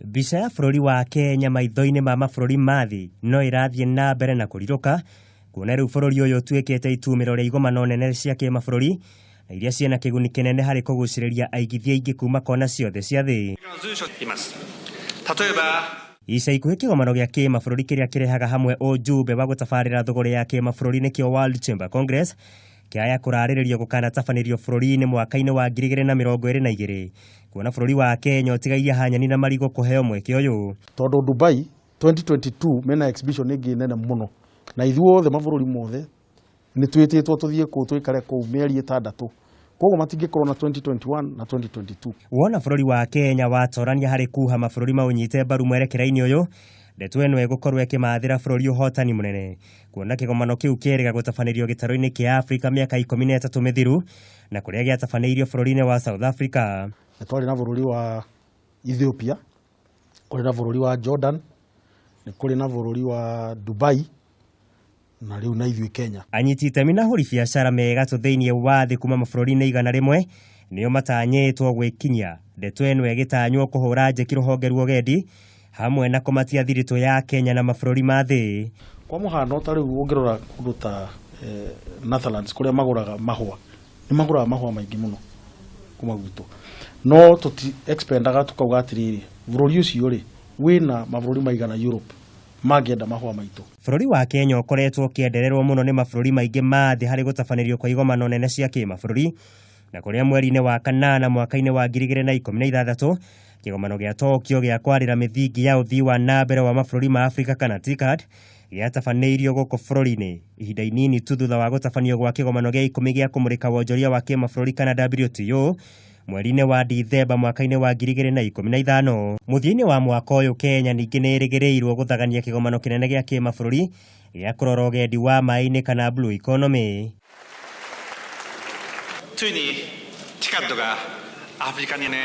Mbica ya bururi wa Kenya maitho-ini ma mabururi mathi no irathie na mbere na kuriruka kuona riu bururi uyu tuikite itumiro ria igomano nene cia kimabururi na iria ciena kiguni kinene hari kuguciriria aigithia aingi kuma kona ciothe cia thi. Ica ikuhi kigomano gia kimabururi kiria kirehaga hamwe ujumbe wa gutabarira thogore ya kimabururi nikio World Chamber Congress kiaya kurariririo gukanatabanĩrio bururi-ini mwaka-ini wa 2022 kuona bururi wa Kenya utigaia hanyani na marigo kuheo mweke uyu tondu Dubai 2022 mena exhibition ingi nene muno na ithuothe mabururi mothe ni twititwo tuthie ku twikare ku mieri 6 koguo matingikorwo na 2021 na 2022 wona bururi wa Kenya watorania hari kuha mabururi maunyite mbaru mwerekera-ini uyu ndeto eno egukorwo ekimathira bururi uhotani munene kuona kigomano kiu kieriga gutabanĩrio gitaro-ini kia Afrika miaka 13 mithiru na kuria giatabanĩirio bururi-ini wa South Africa. Twari na bururi wa Ethiopia, kuri na bururi wa Jordan, ni kuri na bururi wa Dubai na riu na ithui Kenya. Anyiti itemi na huri biacara mega tu thiini wa thi kuma mabururi-ini 100 nio matanyitwo gwikinyia ndeto eno egitanywo kuhura njeki ruhonge rwa ugendi hamwe na kumatia thirito ya Kenya na mabururi ma thi. Kwa muhano ta riu ungirora kundu ta Netherlands kuria maguraga mahua ni maguraga mahua maingi muno kuma gwitu no tuti expendaga tukauga atiriri bururi ucio ri wina mabururi maigana Europe magenda mahua maitu. Bururi wa Kenya ukoretwo kiendererwo muno ni mabururi maingi ma thi hari gutabanĩrio kwa igomano nene cia kimabururi na kuria mweri-ini wa kanana mwaka-ini wa 2016 kigomano gia Tokyo gia kwarira mithingi ya uthii wa na mbere wa mabururi ma Afrika kana TICAD giatabanĩirio guku bururi-ini ihinda inini tu thutha wa gutabanio gwa kigomano gia ikumi gia kumurika wonjoria wa kimabururi kana WTO mweri-ini wa Dithemba mwaka-ini wa 2015. Muthia-ini wa mwaka uyu Kenya ningi ni irigirirwo guthagania kigomano kinene gia kimabururi gia kurora ugendi wa mai-ini kana blue economy. Tuni TICAD ga Afrika ni ne